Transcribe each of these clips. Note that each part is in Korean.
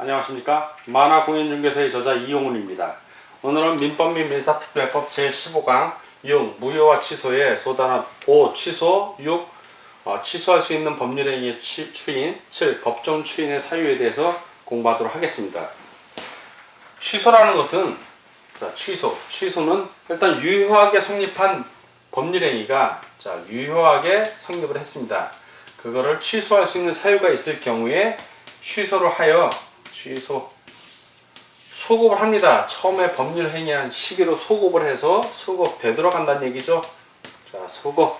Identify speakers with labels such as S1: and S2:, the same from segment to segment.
S1: 안녕하십니까. 만화공인중개사의 저자 이용훈입니다. 오늘은 민법 및 민사특별법 제15강 6. 무효와 취소의 소단합 5. 취소 6. 취소할 수 있는 법률행위의 추인 7. 법정 추인의 사유에 대해서 공부하도록 하겠습니다. 취소라는 것은 취소는 일단 유효하게 성립한 법률행위가 유효하게 성립을 했습니다. 그거를 취소할 수 있는 사유가 있을 경우에 취소를 하여 소급을 합니다. 처음에 법률 행위한 시기로 소급을 해서 소급되도록 한다는 얘기죠. 소급해서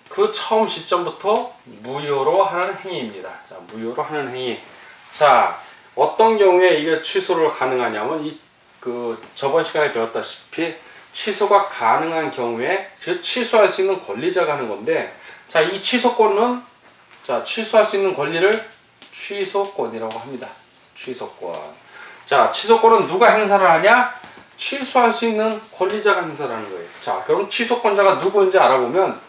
S1: 그 처음 시점부터 무효로 하는 행위입니다. 무효로 하는 행위. 어떤 경우에 이게 취소를 가능하냐면 저번 시간에 배웠다시피 취소가 가능한 경우에 취소할 수 있는 권리자가 하는 건데, 이 취소권은 취소할 수 있는 권리를 취소권이라고 합니다. 취소권. 취소권은 누가 행사를 하냐? 취소할 수 있는 권리자가 행사를 하는 거예요. 그럼 취소권자가 누구인지 알아보면,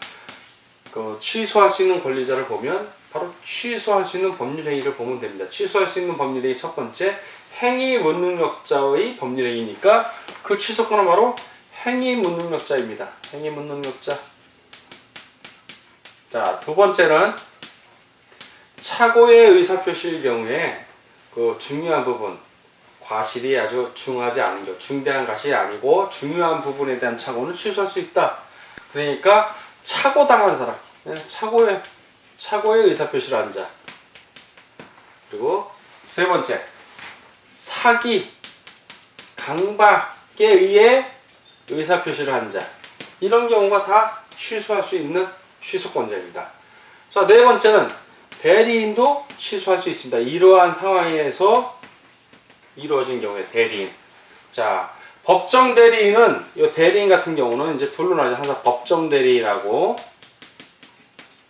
S1: 취소할 수 있는 권리자를 보면 바로 취소할 수 있는 법률행위를 보면 됩니다. 취소할 수 있는 법률행위 첫 번째, 행위무능력자의 법률행위니까 그 취소권은 바로 행위무능력자입니다. 행위무능력자. 두 번째는 착오의 의사표시일 경우에 그 중요한 부분, 과실이 아주 중하지 않은 경우, 중대한 과실이 아니고 중요한 부분에 대한 착오는 취소할 수 있다. 그러니까 착오당한 사람, 착오의 의사표시를 한 자. 그리고 세 번째, 사기, 강박에 의해 의사표시를 한 자. 이런 경우가 다 취소할 수 있는 취소권자입니다. 네 번째는 대리인도 취소할 수 있습니다. 이러한 상황에서 이루어진 경우에 대리인. 법정 대리인은, 이 대리인 같은 경우는 이제 둘로 나뉘어서 항상 법정 대리인하고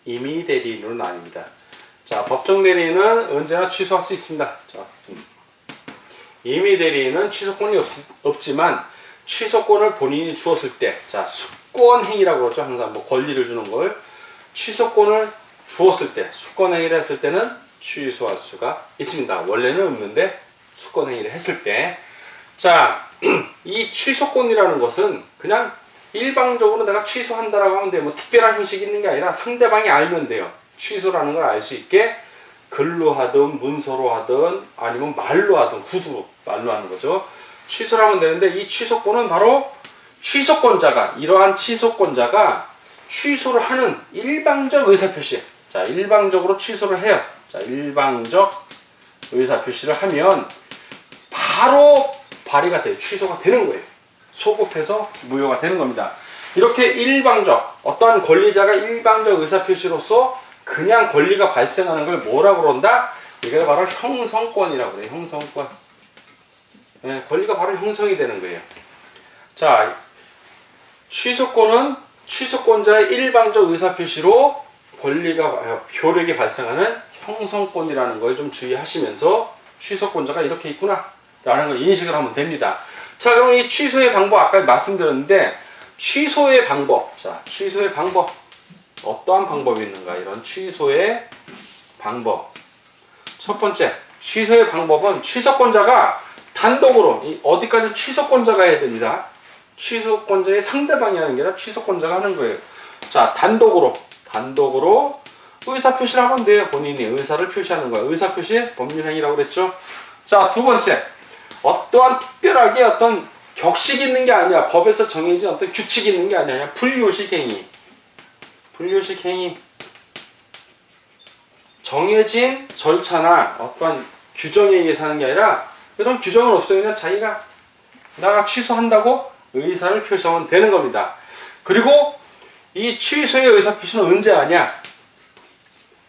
S1: 임의 대리인으로 나뉩니다. 법정 대리인은 언제나 취소할 수 있습니다. 임의 대리인은 취소권이 없지만 취소권을 본인이 주었을 때, 수권행위라고 그러죠. 항상 권리를 주는 걸 취소권을 주었을 때, 수권행위를 했을 때는 취소할 수가 있습니다. 원래는 없는데 수권행위를 했을 때. 이 취소권이라는 것은 그냥 일방적으로 내가 취소한다라고 하면 돼요. 특별한 형식이 있는 게 아니라 상대방이 알면 돼요. 취소라는 걸 알 수 있게 글로 하든 문서로 하든 아니면 말로 하든, 말로 하는 거죠. 취소를 하면 되는데, 이 취소권은 바로 이러한 취소권자가 취소를 하는 일방적 의사표시. 일방적으로 취소를 해요. 일방적 의사표시를 하면 바로 발의가 돼요. 취소가 되는 거예요. 소급해서 무효가 되는 겁니다. 이렇게 일방적, 어떠한 권리자가 일방적 의사표시로서 그냥 권리가 발생하는 걸 뭐라고 그런다? 이게 바로 형성권이라고 그래요. 형성권. 권리가 바로 형성이 되는 거예요. 취소권은 취소권자의 일방적 의사표시로 효력이 발생하는 형성권이라는 걸 좀 주의하시면서 취소권자가 이렇게 있구나 라는 걸 인식을 하면 됩니다. 그럼 이 취소의 방법, 아까 말씀드렸는데, 취소의 방법. 취소의 방법. 어떠한 방법이 있는가? 이런 취소의 방법. 첫 번째, 취소의 방법은 취소권자가 단독으로, 어디까지 취소권자가 해야 됩니다. 취소권자의 상대방이 하는 게 아니라 취소권자가 하는 거예요. 단독으로 의사표시를 하면 돼요. 본인이 의사를 표시하는 거예요. 의사표시 법률행위라고 그랬죠. 두 번째, 어떠한 특별하게 어떤 격식이 있는 게 아니야. 법에서 정해진 어떤 규칙이 있는 게 아니야. 불요식 행위. 정해진 절차나 어떠한 규정에 의해서 하는 게 아니라, 이런 규정은 없어요. 그냥 자기가 나가 취소한다고 의사를 표시하면 되는 겁니다. 그리고 이 취소의 의사표시는 언제 하냐?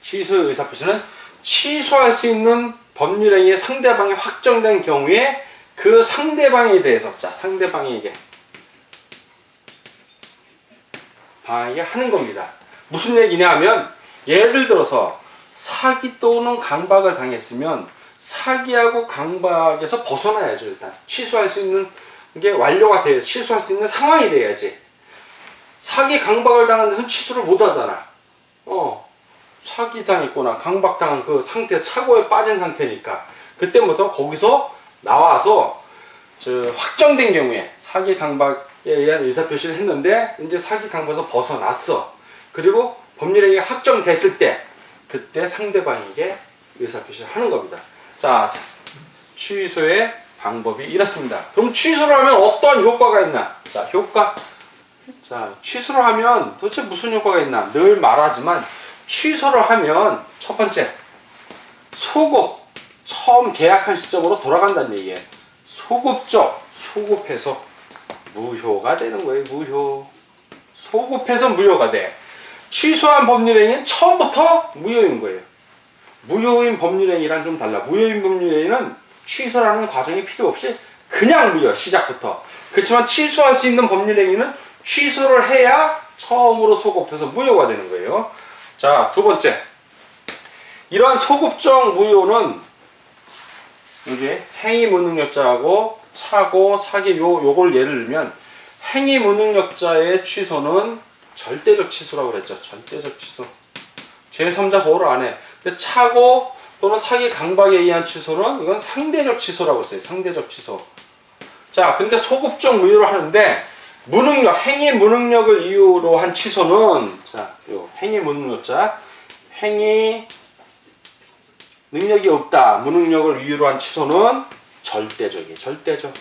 S1: 취소의 의사표시는 취소할 수 있는 법률행위의 상대방이 확정된 경우에 그 상대방에 대해서, 상대방에게 하는 겁니다. 무슨 얘기냐 하면, 예를 들어서 사기 또는 강박을 당했으면 사기하고 강박에서 벗어나야죠. 일단 취소할 수 있는 게 완료가 돼야, 취소할 수 있는 상황이 돼야지. 사기 강박을 당한 데서 취소를 못 하잖아. 사기당했거나 강박당한 그 상태, 차고에 빠진 상태니까 그때부터 거기서 나와서 확정된 경우에 사기 강박에 의한 의사표시를 했는데 이제 사기 강박에서 벗어났어. 그리고 법률행위가 확정됐을 때 그때 상대방에게 의사표시를 하는 겁니다. 자, 취소의 방법이 이렇습니다. 그럼 취소를 하면 어떤 효과가 있나? 자, 효과. 자, 취소를 하면 도대체 무슨 효과가 있나? 늘 말하지만 취소를 하면 첫 번째, 소급, 처음 계약한 시점으로 돌아간다는 얘기예요. 소급해서 무효가 되는 거예요. 무효. 소급해서 무효가 돼. 취소한 법률행위는 처음부터 무효인 거예요. 무효인 법률행위랑 좀 달라. 무효인 법률행위는 취소라는 과정이 필요 없이 그냥 무효, 시작부터. 그렇지만 취소할 수 있는 법률행위는 취소를 해야 처음으로 소급해서 무효가 되는 거예요. 자, 두 번째. 이러한 소급적 무효는 여기 행위무능력자하고 차고, 사기, 요걸 예를 들면 행위무능력자의 취소는 절대적 취소라고 그랬죠. 절대적 취소. 제3자 보호를 안 해. 근데 차고 또는 사기 강박에 의한 취소는 이건 상대적 취소라고 했어요. 상대적 취소. 자, 그러니까 소급적 무효를 하는데 무능력, 행위 무능력을 이유로 한 취소는 자, 요 행위 무능력자, 행위 능력이 없다. 무능력을 이유로 한 취소는 절대적이에요. 절대적.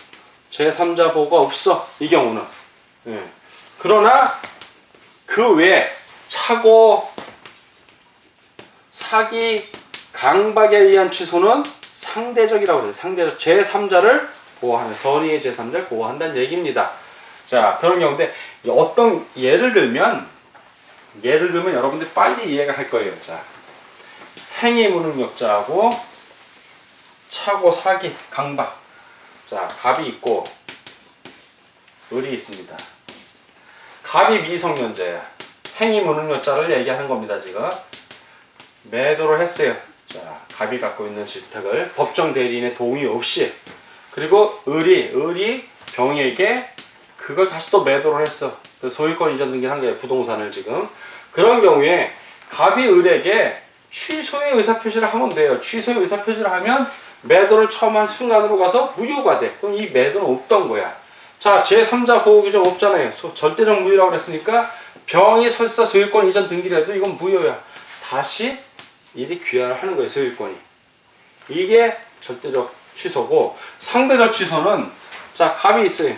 S1: 제3자 보호가 없어. 이 경우는. 예. 그러나 그 외에 차고, 사기, 강박에 의한 취소는 상대적이라고 해요. 상대적. 제3자를 보호하는, 선의의 제3자를 보호한다는 얘기입니다. 자, 그런 경우인데 어떤 예를 들면 여러분들이 빨리 이해가 할 거예요. 자, 행위 무능력자하고 차고, 사기, 강박. 자, 갑이 있고 을이 있습니다. 갑이 미성년자야. 행위 무능력자를 얘기하는 겁니다. 지금 매도를 했어요. 자, 갑이 갖고 있는 주택을 법정 대리인의 동의 없이, 그리고 을이 병에게 그걸 다시 또 매도를 했어. 소유권 이전 등기를 한 거예요. 부동산을 지금. 그런 경우에 갑이 을에게 취소의 의사표시를 하면 돼요. 취소의 의사표시를 하면 매도를 처음 한 순간으로 가서 무효가 돼. 그럼 이 매도는 없던 거야. 자, 제3자 보호 규정 없잖아요. 절대적 무효라고 그랬으니까 병이 설사 소유권 이전 등기를 해도 이건 무효야. 다시 일이 귀환을 하는 거예요. 소유권이. 이게 절대적 취소고, 상대적 취소는 자, 갑이 있어요.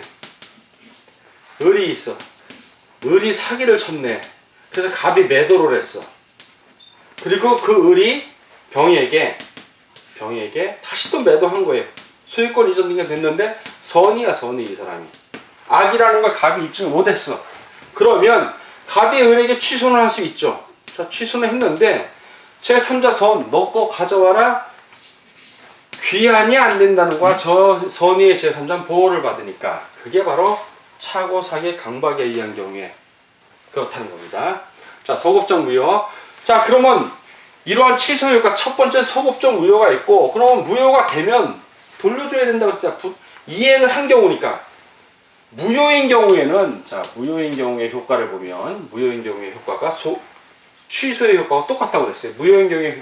S1: 을이 있어. 을이 사기를 쳤네. 그래서 갑이 매도를 했어. 그리고 그 을이 병에게 다시 또 매도한 거예요. 소유권 이전 등기가 됐는데 선이야, 선이. 이 사람이 악이라는 걸 갑이 입증을 못했어. 그러면 갑이 을에게 취소는 할 수 있죠. 자, 취소는 했는데 제3자 선, 너 거 가져와라. 귀환이 안 된다는 거야. 저 선의의 제3자는 보호를 받으니까. 그게 바로 차고, 사기, 강박에 의한 경우에 그렇다는 겁니다. 자, 소급적 무효. 자, 그러면 이러한 취소 효과, 첫 번째 소급적 무효가 있고, 그러면 무효가 되면 돌려줘야 된다고 했잖아. 이행을 한 경우니까. 무효인 경우에는, 자, 무효인 경우의 효과를 보면, 무효인 경우의 효과가 취소의 효과가 똑같다고 그랬어요. 무효인 경우에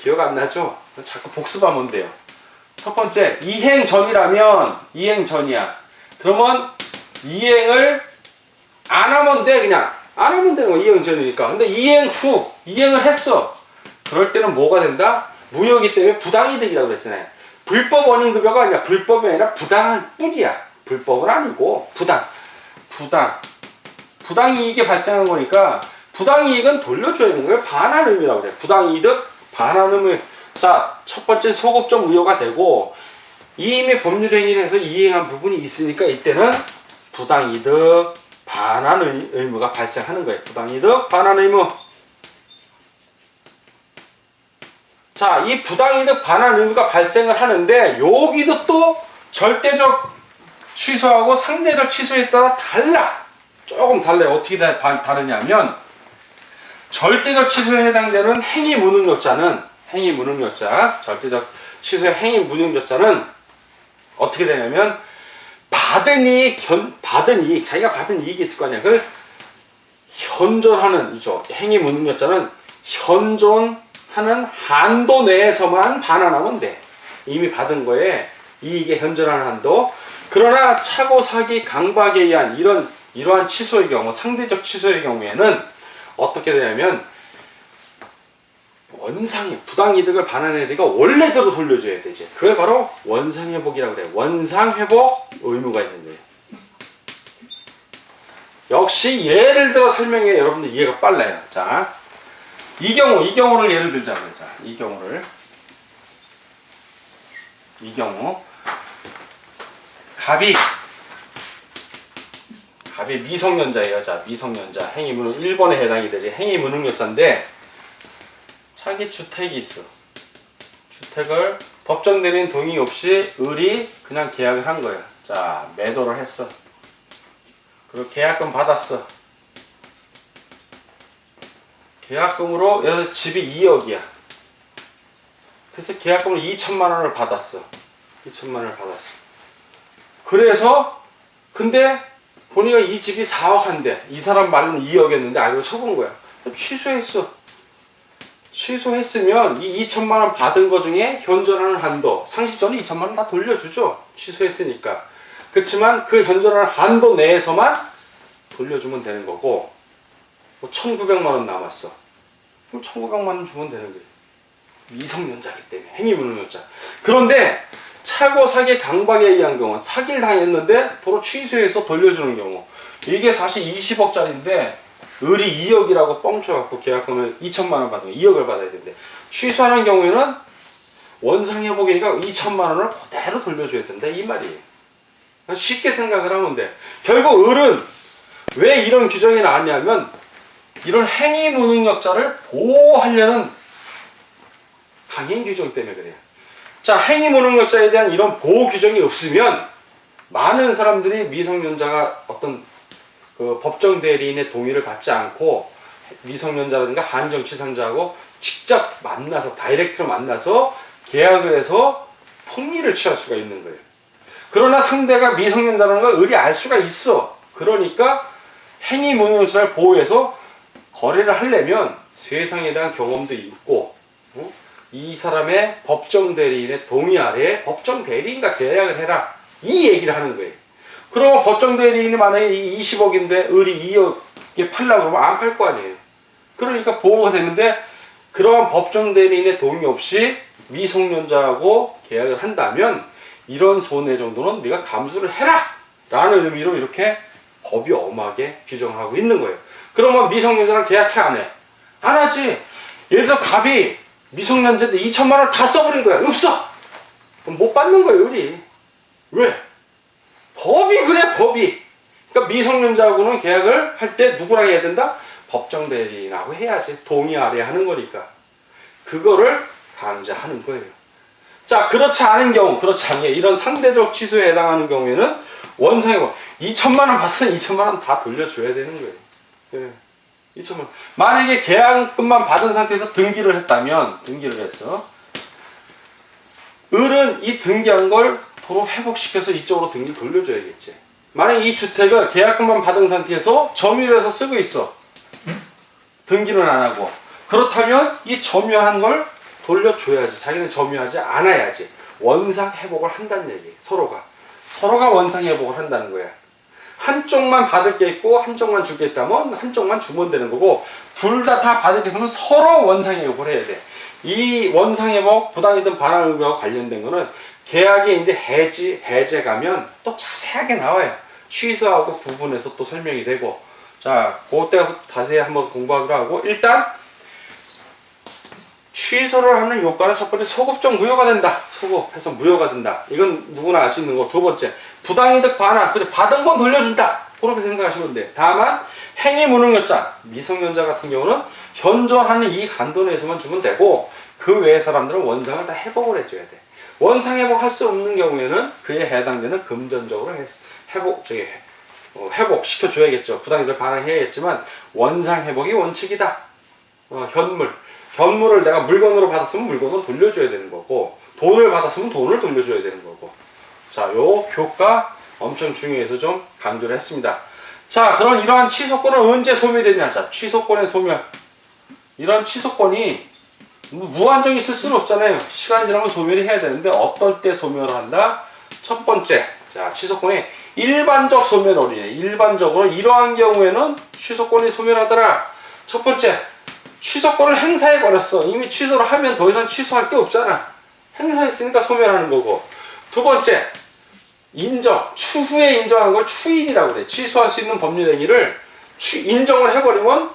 S1: 기억 안 나죠? 자꾸 복습하면 돼요. 첫 번째, 이행 전이라면, 이행 전이야. 그러면 이행을 안 하면 돼. 그냥 안 하면 되는 거야. 이행 전이니까. 근데 이행 후 이행을 했어. 그럴 때는 뭐가 된다? 무효이기 때문에 부당이득이라고 그랬잖아요. 불법 원인급여가 아니라, 불법이 아니라 부당한 뿐이야. 불법은 아니고 부당이익이 발생한 거니까 부당이익은 돌려줘야 되는 거예요. 반환 의무라고 그래. 부당이득, 반환 의무. 자, 첫 번째 소급적 무효가 되고, 이미 법률행위를 해서 이행한 부분이 있으니까 이때는 부당이득, 반환 의무가 발생하는 거예요. 부당이득, 반환 의무. 자, 이 부당이득, 반환 의무가 발생을 하는데 여기도 또 절대적 취소하고 상대적 취소에 따라 달라. 조금 달라요. 어떻게 다르냐면, 절대적 취소에 해당되는 행위 무능력자는, 절대적 취소의 행위 무능력자는 어떻게 되냐면, 받은 이익, 자기가 받은 이익이 있을 거 아니야. 그걸 현존하는, 이죠. 행위 무능력자는 현존하는 한도 내에서만 반환하면 돼. 이미 받은 거에 이익에 현존하는 한도. 그러나 차고 사기 강박에 의한 이러한 취소의 경우, 상대적 취소의 경우에는 어떻게 되냐면 원상의 부당이득을 반환해야 되니까 원래대로 돌려줘야 되지. 그게 바로 원상회복이라고 그래. 원상회복 의무가 있는 거예요. 역시 예를 들어 설명해 여러분들 이해가 빨라요. 자, 이 경우를 예를 들자고요. 자, 이 경우 갑이 미성년자예요. 자, 미성년자 행위무능 1번에 해당이 되지. 행위무능력자인데 자기 주택이 있어. 주택을 법정 대리인 동의 없이 을이 그냥 계약을 한 거야. 자, 매도를 했어. 그리고 계약금 받았어. 계약금으로 여기서 집이 2억이야. 그래서 계약금으로 2천만 원을 받았어. 2천만 원을 받았어. 그래서 근데 보니까 이 집이 4억 한대. 이 사람 말로는 2억이었는데 알고 속은 거야. 취소했어. 취소했으면 이 2천만 원 받은 거 중에 현존하는 한도, 상시전에 2천만 원 다 돌려주죠. 취소했으니까. 그렇지만 그 현존하는 한도 내에서만 돌려주면 되는 거고, 뭐 1,900만 원 남았어. 그럼 1,900만 원 주면 되는 거예요. 미성년자이기 때문에. 행위무능력자. 그런데 차고 사기 강박에 의한 경우, 사기를 당했는데 도로 취소해서 돌려주는 경우, 이게 사실 20억짜리인데 을이 2억이라고 뻥쳐갖고 계약금을 2천만 원 받으면 2억을 받아야 되는데, 취소하는 경우에는 원상회복이니까 2천만 원을 그대로 돌려줘야 된다 이 말이에요. 쉽게 생각을 하면 돼. 결국 을은 왜 이런 규정이 나왔냐면 이런 행위무능력자를 보호하려는 강행 규정 때문에 그래요. 자, 행위무능력자에 대한 이런 보호 규정이 없으면 많은 사람들이 미성년자가 어떤 그 법정 대리인의 동의를 받지 않고 미성년자라든가 한정치상자하고 직접 만나서 다이렉트로 만나서 계약을 해서 폭리를 취할 수가 있는 거예요. 그러나 상대가 미성년자라는 걸 을이 알 수가 있어. 그러니까 행위무능력자를 보호해서 거래를 하려면 세상에 대한 경험도 있고, 이 사람의 법정 대리인의 동의 아래에 법정 대리인과 계약을 해라 이 얘기를 하는 거예요. 그러면 법정 대리인이 만약에 20억인데 을이 2억에 팔려고 그러면 안 팔 거 아니에요. 그러니까 보호가 되는데, 그러한 법정 대리인의 동의 없이 미성년자하고 계약을 한다면 이런 손해 정도는 네가 감수를 해라 라는 의미로 이렇게 법이 엄하게 규정하고 있는 거예요. 그러면 미성년자랑 계약해 안 해? 안 하지. 예를 들어 갑이 미성년자인데 2천만 원을 다 써버린 거야. 없어. 그럼 못 받는 거예요 을이. 왜? 법이 그래, 법이. 그러니까 미성년자하고는 계약을 할 때 누구랑 해야 된다? 법정 대리인하고 해야지. 동의 아래 하는 거니까. 그거를 강제하는 거예요. 자, 그렇지 않은 경우, 그렇지 않게 이런 상대적 취소에 해당하는 경우에는 원상회복 2천만 원 받으면 2천만 원 다 돌려줘야 되는 거예요. 예. 2천만 원. 만약에 계약금만 받은 상태에서 등기를 했다면, 등기를 했어. 을은 이 등기한 걸 도로 회복시켜서 이쪽으로 등기를 돌려줘야겠지. 만약에 이 주택을 계약금만 받은 상태에서 점유를 해서 쓰고 있어. 등기는 안 하고. 그렇다면 이 점유한 걸 돌려줘야지. 자기는 점유하지 않아야지. 원상회복을 한다는 얘기예요. 서로가 원상회복을 한다는 거야. 한쪽만 받을 게 있고 한쪽만 줄 게 있다면 한쪽만 주면 되는 거고, 둘 다 받을 게 있으면 서로 원상회복을 해야 돼. 이 원상회복, 부당이든 반환 의무와 관련된 거는 계약에 이제 해제 가면 또 자세하게 나와요. 취소하고 구분해서 또 설명이 되고. 자, 그때 가서 다시 한번 공부하기로 하고, 일단 취소를 하는 요건은 첫 번째 소급적 무효가 된다. 소급해서 무효가 된다. 이건 누구나 알 수 있는 거. 두 번째 부당이득 반환. 그래, 받은 건 돌려준다. 그렇게 생각하시면 돼. 다만 행위무능력자, 미성년자 같은 경우는 현존하는 이 한도 내에서만 주면 되고, 그 외의 사람들은 원상을 다 회복을 해줘야 돼. 원상 회복할 수 없는 경우에는 그에 해당되는 금전적으로 회복시켜줘야겠죠. 부당이득 반환해야겠지만 원상 회복이 원칙이다. 현물을 내가 물건으로 받았으면 물건을 돌려줘야 되는 거고, 돈을 받았으면 돈을 돌려줘야 되는 거고. 자, 요 효과 엄청 중요해서 좀 강조를 했습니다. 자, 그럼 이러한 취소권은 언제 소멸되냐? 자, 취소권의 소멸. 이런 취소권이 뭐 무한정 있을 수는 없잖아요. 시간이 지나면 소멸이 해야 되는데 어떨 때 소멸을 한다? 첫 번째, 자, 취소권의 일반적 소멸원이에요. 일반적으로 이러한 경우에는 취소권이 소멸하더라. 첫 번째, 취소권을 행사해 버렸어. 이미 취소를 하면 더 이상 취소할 게 없잖아. 행사했으니까 소멸하는 거고. 두 번째, 인정. 추후에 인정한 걸 추인이라고 그래. 취소할 수 있는 법률행위를 인정을 해버리면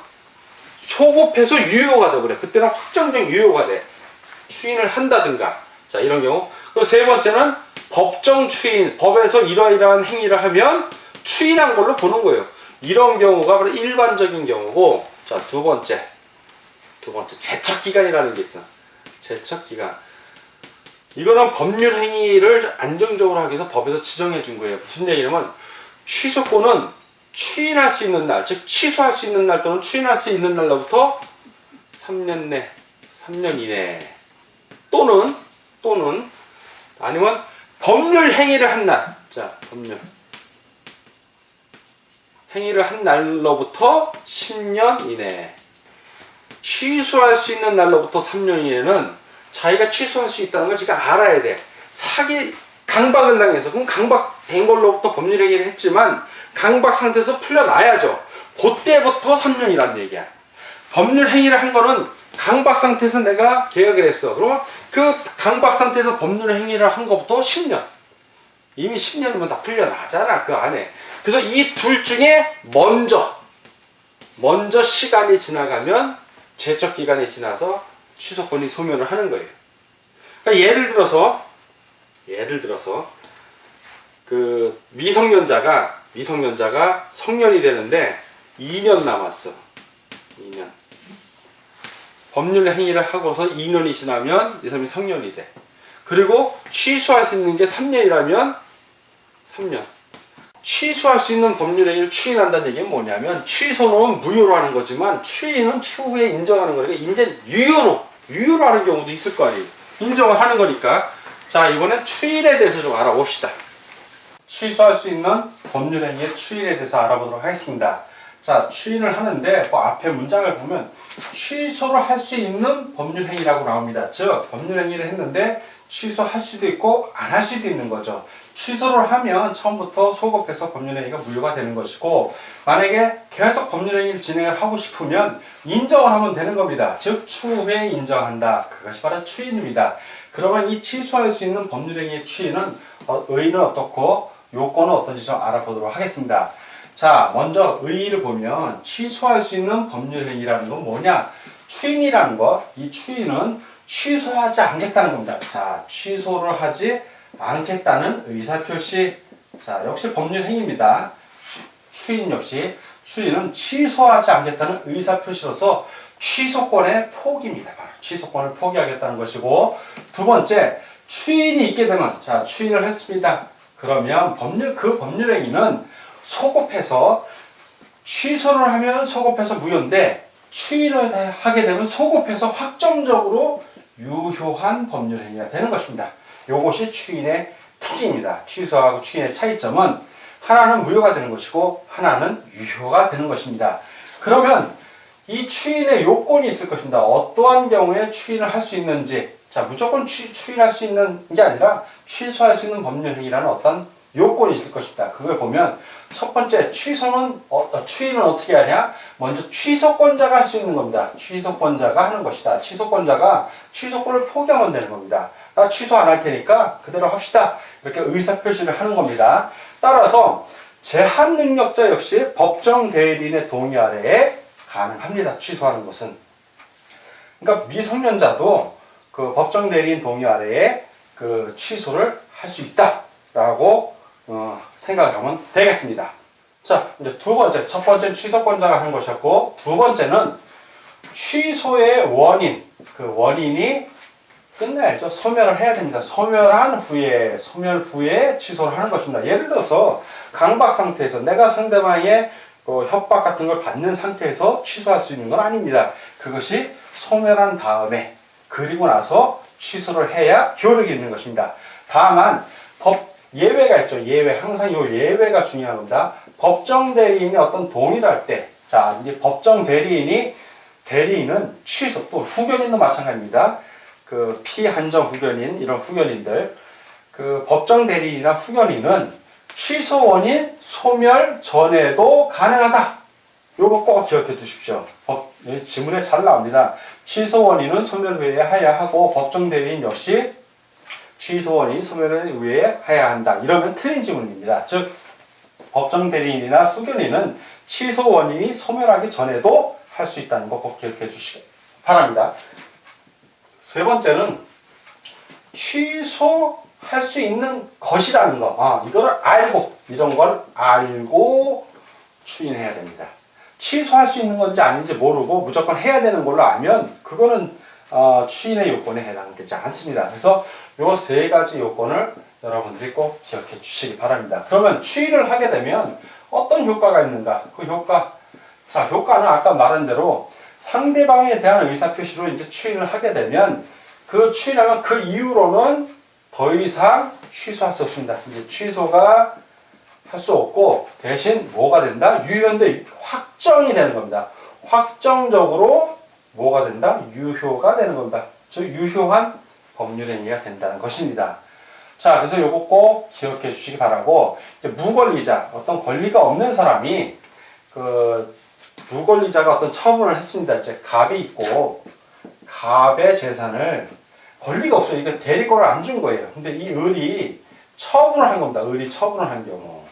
S1: 소급해서 유효가 돼 버려. 그때는 확정적 유효가 돼. 추인을 한다든가. 자, 이런 경우. 그리고 세 번째는 법정 추인. 법에서 이러이러한 행위를 하면 추인한 걸로 보는 거예요. 이런 경우가 바로 일반적인 경우고. 자, 두 번째, 제척기간이라는 게 있어. 제척기간. 이거는 법률 행위를 안정적으로 하기 위해서 법에서 지정해 준 거예요. 무슨 얘기냐면 취소권은 추인할 수 있는 날, 즉 취소할 수 있는 날 또는 추인할 수 있는 날로부터 3년 내, 3년 이내 또는 아니면 법률 행위를 한 날, 자, 법률 행위를 한 날로부터 10년 이내. 취소할 수 있는 날로부터 3년 이내는 자기가 취소할 수 있다는 걸 지가 알아야 돼. 강박을 당해서, 그럼 강박된 걸로부터 법률 행위를 했지만 강박 상태에서 풀려나야죠. 그때부터 3년이란 얘기야. 법률 행위를 한 거는 강박 상태에서 내가 계약을 했어. 그러면 그 강박 상태에서 법률 행위를 한 것부터 10년. 이미 10년이면 다 풀려나잖아, 그 안에. 그래서 이 둘 중에 먼저 시간이 지나가면 제척기간이 지나서 취소권이 소멸을 하는 거예요. 그러니까 예를 들어서 그 미성년자가 성년이 되는데 2년 남았어. 2년. 법률 행위를 하고서 2년이 지나면 이 사람이 성년이 돼. 그리고 취소할 수 있는 게 3년이라면 3년. 취소할 수 있는 법률 행위를 추인한다는 얘기는 뭐냐면 취소는 무효로 하는 거지만 추인은 추후에 인정하는 거니까 이제 유효로 하는 경우도 있을 거 아니에요. 인정을 하는 거니까. 자, 이번엔 추인에 대해서 좀 알아봅시다. 취소할 수 있는 법률 행위의 추인에 대해서 알아보도록 하겠습니다. 자, 추인을 하는데 그 앞에 문장을 보면 취소를 할 수 있는 법률 행위라고 나옵니다. 즉, 법률 행위를 했는데 취소할 수도 있고 안 할 수도 있는 거죠. 취소를 하면 처음부터 소급해서 법률행위가 무효가 되는 것이고, 만약에 계속 법률행위를 진행을 하고 싶으면 인정을 하면 되는 겁니다. 즉 추후에 인정한다. 그것이 바로 추인입니다. 그러면 이 취소할 수 있는 법률행위의 추인은 의의는 어떻고 요건은 어떤지 좀 알아보도록 하겠습니다. 자, 먼저 의의를 보면 취소할 수 있는 법률행위라는 건 뭐냐? 추인이라는 것, 이 추인은 취소하지 않겠다는 겁니다. 자, 취소를 하지 않겠다는 의사표시. 자, 역시 법률행위입니다. 추인 역시 추인은 취소하지 않겠다는 의사표시로서 취소권의 포기입니다. 바로 취소권을 포기하겠다는 것이고, 두 번째, 추인이 있게 되면, 자, 추인을 했습니다. 그러면 그 법률행위는 소급해서 취소를 하면 소급해서 무효인데 추인을 하게 되면 소급해서 확정적으로 유효한 법률행위가 되는 것입니다. 이것이 추인의 특징입니다. 취소하고 추인의 차이점은 하나는 무효가 되는 것이고 하나는 유효가 되는 것입니다. 그러면 이 추인의 요건이 있을 것입니다. 어떠한 경우에 추인을 할 수 있는지. 자, 무조건 추인할 수 있는 게 아니라 취소할 수 있는 법률행위라는 어떤 요건이 있을 것입니다. 그걸 보면 첫 번째, 추인은 어떻게 하냐? 먼저 취소권자가 할 수 있는 겁니다. 취소권자가 하는 것이다. 취소권자가 취소권을 포기하면 되는 겁니다. 나 취소 안 할 테니까 그대로 합시다. 이렇게 의사표시를 하는 겁니다. 따라서 제한 능력자 역시 법정 대리인의 동의 아래에 가능합니다. 취소하는 것은. 그러니까 미성년자도 그 법정 대리인 동의 아래에 그 취소를 할 수 있다라고 생각을 하면 되겠습니다. 자, 이제 두 번째, 첫 번째는 취소권자가 하는 것이었고, 두 번째는 취소의 원인, 그 원인이 끝나야죠. 소멸을 해야 됩니다. 소멸 후에 취소를 하는 것입니다. 예를 들어서 강박 상태에서 내가 상대방의 협박 같은 걸 받는 상태에서 취소할 수 있는 건 아닙니다. 그것이 소멸한 다음에 그리고 나서 취소를 해야 효력이 있는 것입니다. 다만 예외가 있죠. 항상 이 예외가 중요한 겁니다. 법정 대리인이 어떤 동의를 할 때, 자, 이제 법정 대리인이 대리인은 취소, 또 후견인도 마찬가지입니다. 그 피한정 후견인, 이런 후견인들, 그 법정 대리인이나 후견인은 취소 원인 소멸 전에도 가능하다. 요거 꼭 기억해 두십시오. 지문에 잘 나옵니다. 취소 원인은 소멸 후에 해야 하고 법정 대리인 역시 취소 원인 소멸 후에 해야 한다. 이러면 틀린 지문입니다. 즉 법정 대리인이나 후견인은 취소 원인이 소멸하기 전에도 할 수 있다는 거 꼭 기억해 주시기 바랍니다. 세 번째는 취소할 수 있는 것이라는 거. 이거를 알고, 이런 걸 알고 추인해야 됩니다. 취소할 수 있는 건지 아닌지 모르고 무조건 해야 되는 걸로 알면 그거는 추인의 요건에 해당되지 않습니다. 그래서 요 세 가지 요건을 여러분들이 꼭 기억해 주시기 바랍니다. 그러면 추인을 하게 되면 어떤 효과가 있는가? 그 효과. 자, 효과는 아까 말한 대로 상대방에 대한 의사표시로 이제 추인을 하게 되면 그 추인하면 그 이후로는 더 이상 취소할 수 없습니다. 이제 취소가 할 수 없고 대신 뭐가 된다? 유효인데 확정이 되는 겁니다. 확정적으로 뭐가 된다? 유효가 되는 겁니다. 즉 유효한 법률행위가 된다는 것입니다. 자, 그래서 요거 꼭 기억해 주시기 바라고, 무권리자, 어떤 권리가 없는 사람이 무권리자가 어떤 처분을 했습니다. 이제 갑이 있고 갑의 재산을 권리가 없어요. 이게 대리권을 안 준 거예요. 근데 이 을이 처분을 한 겁니다. 을이 처분을 한 경우.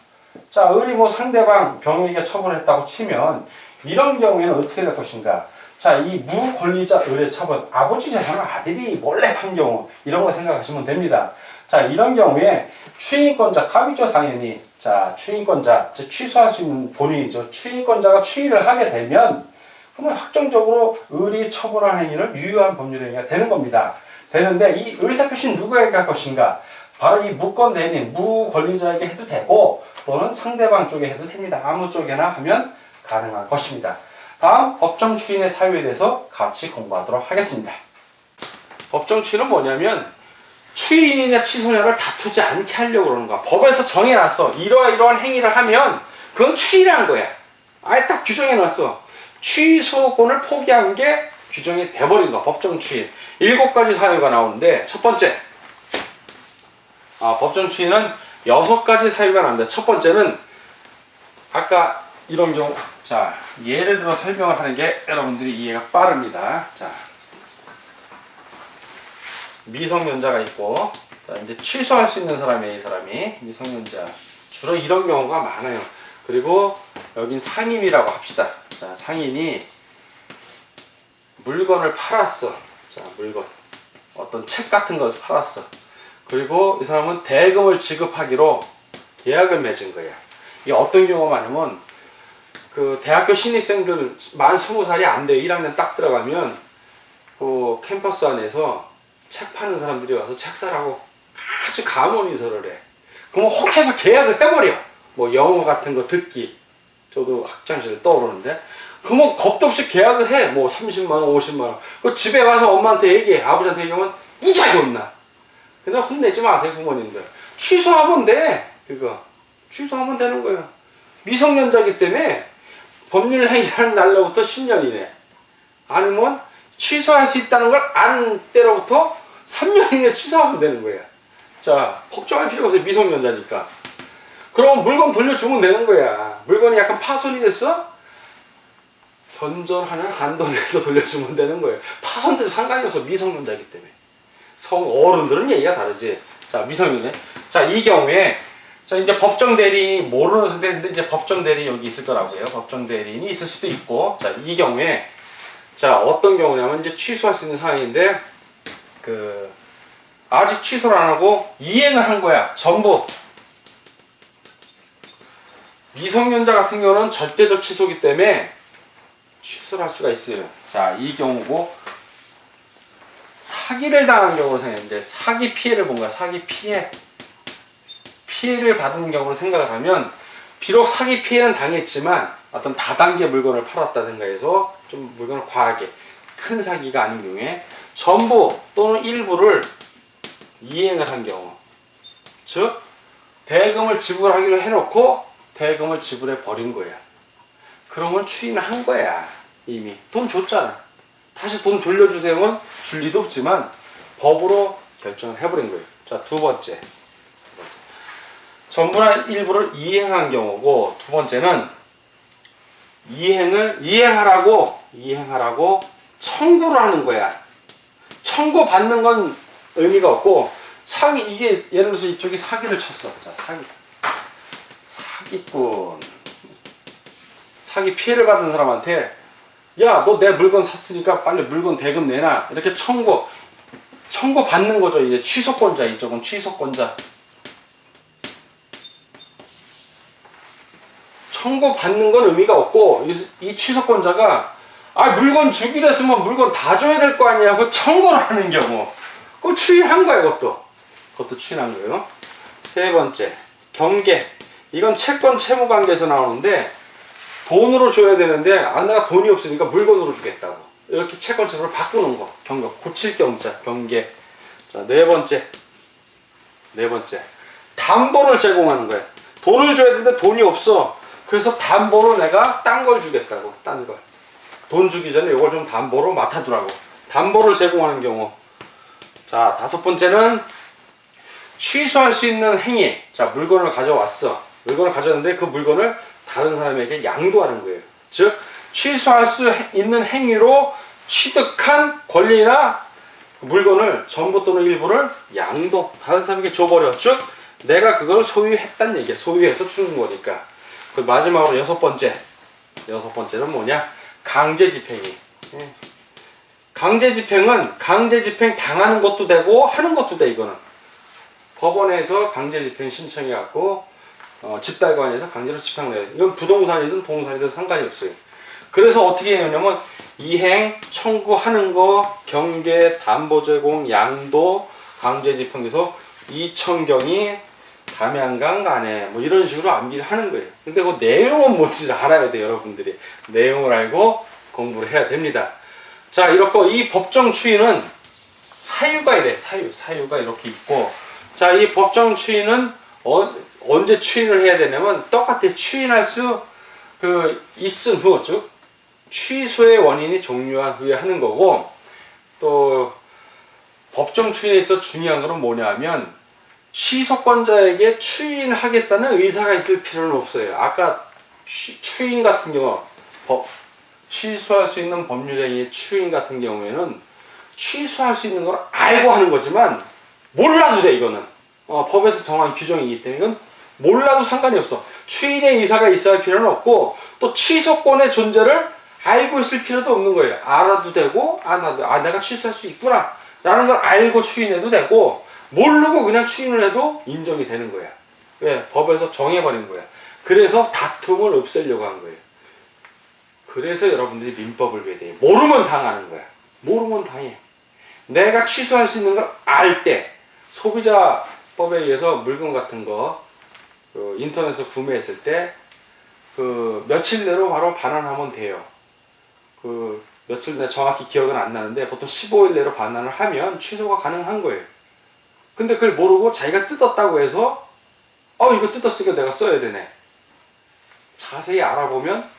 S1: 자, 을이 뭐 상대방 병에게 처분을 했다고 치면 이런 경우에는 어떻게 될 것인가? 자, 이 무권리자 을의 처분, 아버지 재산을 아들이 몰래 판 경우, 이런 거 생각하시면 됩니다. 자, 이런 경우에 추인권자, 갑이죠, 당연히. 자, 추인권자, 취소할 수 있는 본인이죠. 추인권자가 추인을 하게 되면, 그러면 확정적으로 을이 처분한 행위는 유효한 법률행위가 되는 겁니다. 되는데, 이 의사표시는 누구에게 할 것인가? 바로 이 무권 대리인, 무권리자에게 해도 되고, 또는 상대방 쪽에 해도 됩니다. 아무 쪽에나 하면 가능한 것입니다. 다음, 법정 추인의 사유에 대해서 같이 공부하도록 하겠습니다. 법정 추인은 뭐냐면, 추인이냐 취소냐를 다투지 않게 하려고 그러는 거야. 법에서 정해놨어. 이러한 행위를 하면 그건 추인한 거야. 아예 딱 규정해놨어. 취소권을 포기한 게 규정이 돼버린 거야. 법정 추인. 7가지 사유가 나오는데, 첫 번째, 법정 추인은 6가지 사유가 나옵니다. 첫 번째는 아까 이런 경우, 자, 예를 들어 설명을 하는 게 여러분들이 이해가 빠릅니다. 자, 미성년자가 있고, 자, 이제 취소할 수 있는 사람이에요, 이 사람이. 미성년자. 주로 이런 경우가 많아요. 그리고 여긴 상인이라고 합시다. 자, 상인이 물건을 팔았어. 자, 물건. 어떤 책 같은 걸 팔았어. 그리고 이 사람은 대금을 지급하기로 계약을 맺은 거야. 이게 어떤 경우가 많으면, 그 대학교 신입생들 만 20살이 안 돼. 1학년 딱 들어가면, 그 캠퍼스 안에서 책 파는 사람들이 와서 책 사라고 아주 감언인설을 해. 그러면 혹해서 계약을 해버려. 뭐 영어 같은 거 듣기. 저도 학창시절 떠오르는데. 그러면 겁도 없이 계약을 해. 뭐 30만원, 50만원. 그 집에 가서 엄마한테 얘기해. 아버지한테 얘기하면 이자가 없나. 근데 혼내지 마세요, 부모님들. 취소하면 돼. 그거. 취소하면 되는 거예요. 미성년자이기 때문에 법률 행위라는 날로부터 10년 이내. 아니면 취소할 수 있다는 걸 안 때로부터 3년 이내 취소하면 되는 거야. 자, 걱정할 필요가 없어요. 미성년자니까. 그럼 물건 돌려주면 되는 거야. 물건이 약간 파손이 됐어? 현존하는 한도 내에서 돌려주면 되는 거예요. 파손돼도 상관이 없어. 미성년자이기 때문에. 어른들은 얘기가 다르지. 자, 미성년자. 자, 이 경우에, 자, 이제 법정 대리인이 모르는 상태인데, 이제 법정 대리인이 여기 있을 거라고요. 법정 대리인이 있을 수도 있고, 자, 이 경우에, 자, 어떤 경우냐면, 이제 취소할 수 있는 상황인데, 아직 취소를 안 하고 이행을 한 거야. 전부. 미성년자 같은 경우는 절대적 취소기 때문에 취소를 할 수가 있어요. 자, 이 경우고, 사기를 당한 경우로 생각했는데, 사기 피해를 본 거야. 사기 피해. 피해를 받은 경우로 생각을 하면, 비록 사기 피해는 당했지만, 어떤 다단계 물건을 팔았다든가 해서, 좀 물건을 과하게, 큰 사기가 아닌 경우에, 전부 또는 일부를 이행을 한 경우. 즉, 대금을 지불하기로 해놓고, 대금을 지불해 버린 거야. 그러면 추인을 한 거야. 이미. 돈 줬잖아. 다시 돈 돌려주세요는 줄 리도 없지만 법으로 결정을 해버린 거예요. 자, 두 번째. 전부나 일부를 이행한 경우고, 두 번째는 이행하라고 청구를 하는 거야. 청구 받는 건 의미가 없고, 이게 예를 들어서 이쪽이 사기를 쳤어. 자, 사기꾼. 사기 피해를 받은 사람한테, 야, 너 내 물건 샀으니까 빨리 물건 대금 내놔. 이렇게 청구 받는 거죠. 이제 취소권자, 이쪽은 취소권자. 청구 받는 건 의미가 없고, 이 취소권자가, 물건 주기로 했으면 물건 다 줘야 될 거 아니야. 그 청구를 하는 경우. 그걸 추인한 거야, 그것도 추인한 거예요. 세 번째, 경계. 이건 채권 채무 관계에서 나오는데, 돈으로 줘야 되는데, 내가 돈이 없으니까 물건으로 주겠다고. 이렇게 채권 채무를 바꾸는 거. 경계. 고칠 경자, 경계. 자, 네 번째. 담보를 제공하는 거야. 돈을 줘야 되는데 돈이 없어. 그래서 담보로 내가 딴 걸 주겠다고. 딴 걸. 돈 주기 전에 이걸 좀 담보로 맡아두라고. 담보를 제공하는 경우. 자, 다섯 번째는 취소할 수 있는 행위. 자, 물건을 가져왔어. 물건을 가져왔는데 그 물건을 다른 사람에게 양도하는 거예요. 즉, 취소할 수 있는 행위로 취득한 권리나 물건을 전부 또는 일부를 다른 사람에게 줘버려. 즉, 내가 그걸 소유했다는 얘기야. 소유해서 주는 거니까. 그 마지막으로 여섯 번째는 뭐냐? 강제집행이. 강제집행 당하는 것도 되고 하는 것도 돼. 이거는 법원에서 강제집행 신청해갖고 집달관에서 강제로 집행을 해요. 이건 부동산이든 동산이든 상관이 없어요. 그래서 어떻게 해냐면 이행, 청구하는 거, 경계, 담보 제공, 양도, 강제집행에서 이천경이 담양강 간에 뭐 이런 식으로 암기를 하는 거예요. 근데 그 내용은 뭔지 알아야 돼요. 여러분들이 내용을 알고 공부를 해야 됩니다. 자, 이렇고 이 법정 추인은 사유가 이래. 사유가 이렇게 있고, 자, 이 법정 추인은 언제 추인을 해야 되냐면 똑같아. 추인할 수 있은 후, 즉 취소의 원인이 종료한 후에 하는 거고, 또 법정 추인에 있어 중요한 건 뭐냐면 취소권자에게 추인하겠다는 의사가 있을 필요는 없어요. 아까 추인 같은 경우, 취소할 수 있는 법률행위의 추인 같은 경우에는 취소할 수 있는 걸 알고 하는 거지만 몰라도 돼. 이거는 법에서 정한 규정이기 때문에 이건 몰라도 상관이 없어. 추인의 의사가 있어야 할 필요는 없고, 또 취소권의 존재를 알고 있을 필요도 없는 거예요. 알아도 되고 내가 취소할 수 있구나 라는 걸 알고 추인해도 되고, 모르고 그냥 추인을 해도 인정이 되는 거야. 왜? 법에서 정해버린 거야. 그래서 다툼을 없애려고 한 거예요. 그래서 여러분들이 민법을 배워야 돼요. 모르면 당하는 거야. 모르면 당해. 내가 취소할 수 있는 걸 알 때, 소비자법에 의해서 물건 같은 거 인터넷에서 구매했을 때 며칠 내로 바로 반환하면 돼요. 며칠 내 정확히 기억은 안 나는데 보통 15일 내로 반환을 하면 취소가 가능한 거예요. 근데 그걸 모르고 자기가 뜯었다고 해서 이거 뜯었으니까 내가 써야 되네. 자세히 알아보면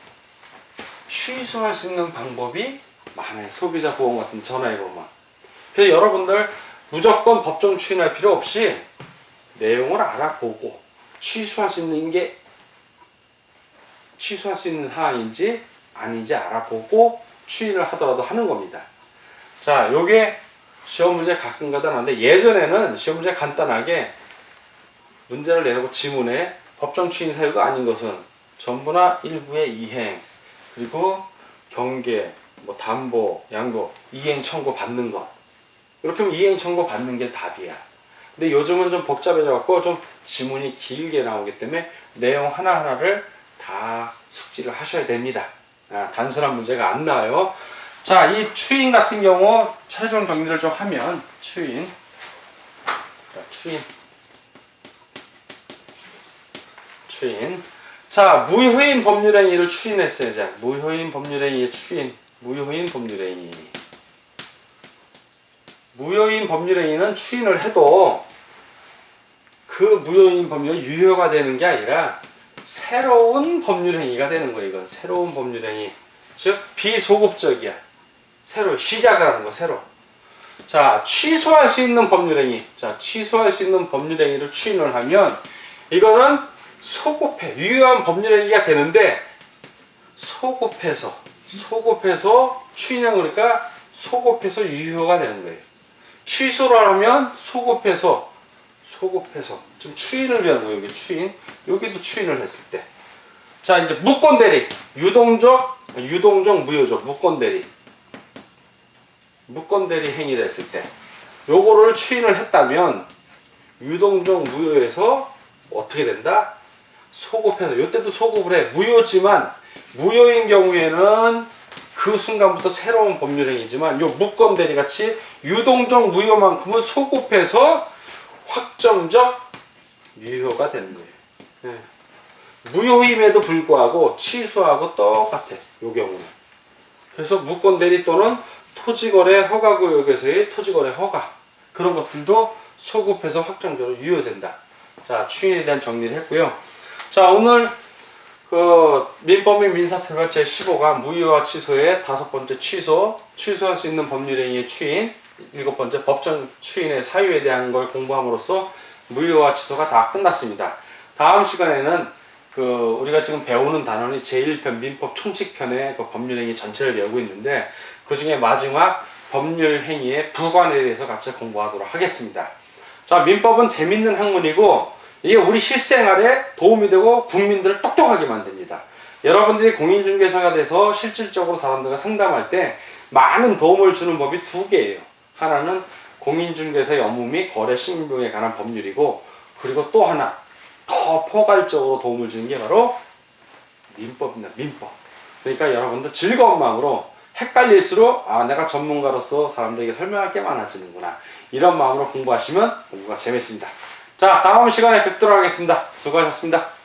S1: 취소할 수 있는 방법이 많아요. 소비자 보험 같은 전화해 보면. 그래서 여러분들 무조건 법정 추인할 필요 없이 내용을 알아보고 취소할 수 있는 사항인지 아닌지 알아보고 추인을 하더라도 하는 겁니다. 자, 요게 시험 문제 가끔가다 나오는데, 예전에는 시험 문제 간단하게 문제를 내놓고 지문에 법정 추인 사유가 아닌 것은 전부나 일부의 이행, 그리고 경계, 담보, 양도, 이행 청구 받는 것. 이렇게 하면 이행 청구 받는 게 답이야. 근데 요즘은 좀 복잡해져갖고 좀 지문이 길게 나오기 때문에 내용 하나하나를 다 숙지를 하셔야 됩니다. 단순한 문제가 안 나와요. 자, 이 추인 같은 경우 최종 정리를 좀 하면 추인. 자, 무효인 법률행위를 추인했어요. 자, 무효인 법률행위의 추인. 무효인 법률행위는 추인을 해도 그 무효인 법률이 유효가 되는 게 아니라 새로운 법률행위가 되는 거예요. 이건 새로운 법률행위. 즉 비소급적이야. 새로 시작을 하는 거, 새로. 자, 취소할 수 있는 법률행위. 자, 취소할 수 있는 법률행위를 추인을 하면 이거는 소급해, 유효한 법률행위가 되는데 소급해서 추인을 그러니까 소급해서 유효가 되는 거예요. 취소를 하면 소급해서 좀 추인을 위한 거예요. 여기 추인, 여기도 추인을 했을 때. 자, 이제 무권 대리, 유동적 무효적 무권 대리 행위를 했을 때 요거를 추인을 했다면 유동적 무효에서 어떻게 된다? 소급해서, 요때도 소급을 해. 무효지만 무효인 경우에는 그 순간부터 새로운 법률행위지만 요 무권 대리 같이 유동적 무효만큼은 소급해서 확정적 유효가 되는 거예요. 네. 무효임에도 불구하고 취소하고 똑같아, 요 경우는. 그래서 무권 대리 또는 토지거래 허가구역에서의 토지거래 허가, 그런 것들도 소급해서 확정적으로 유효된다. 자, 추인에 대한 정리를 했고요. 자, 오늘 민법 및 민사특별 제15가 무효와 취소의 5번째 취소할 수 있는 법률행위의 추인, 7번째 법정 추인의 사유에 대한 걸 공부함으로써 무효와 취소가 다 끝났습니다. 다음 시간에는 우리가 지금 배우는 단원이 제1편 민법 총칙편의 법률행위 전체를 배우고 있는데 그 중에 마지막 법률행위의 부관에 대해서 같이 공부하도록 하겠습니다. 자, 민법은 재밌는 학문이고 이게 우리 실생활에 도움이 되고 국민들을 똑똑하게 만듭니다. 여러분들이 공인중개사가 돼서 실질적으로 사람들과 상담할 때 많은 도움을 주는 법이 2개예요. 하나는 공인중개사의 업무 및 거래 신분에 관한 법률이고, 그리고 또 하나 더 포괄적으로 도움을 주는 게 바로 민법입니다. 민법. 그러니까 여러분들 즐거운 마음으로, 헷갈릴수록 내가 전문가로서 사람들에게 설명할 게 많아지는구나, 이런 마음으로 공부하시면 공부가 재밌습니다. 자, 다음 시간에 뵙도록 하겠습니다. 수고하셨습니다.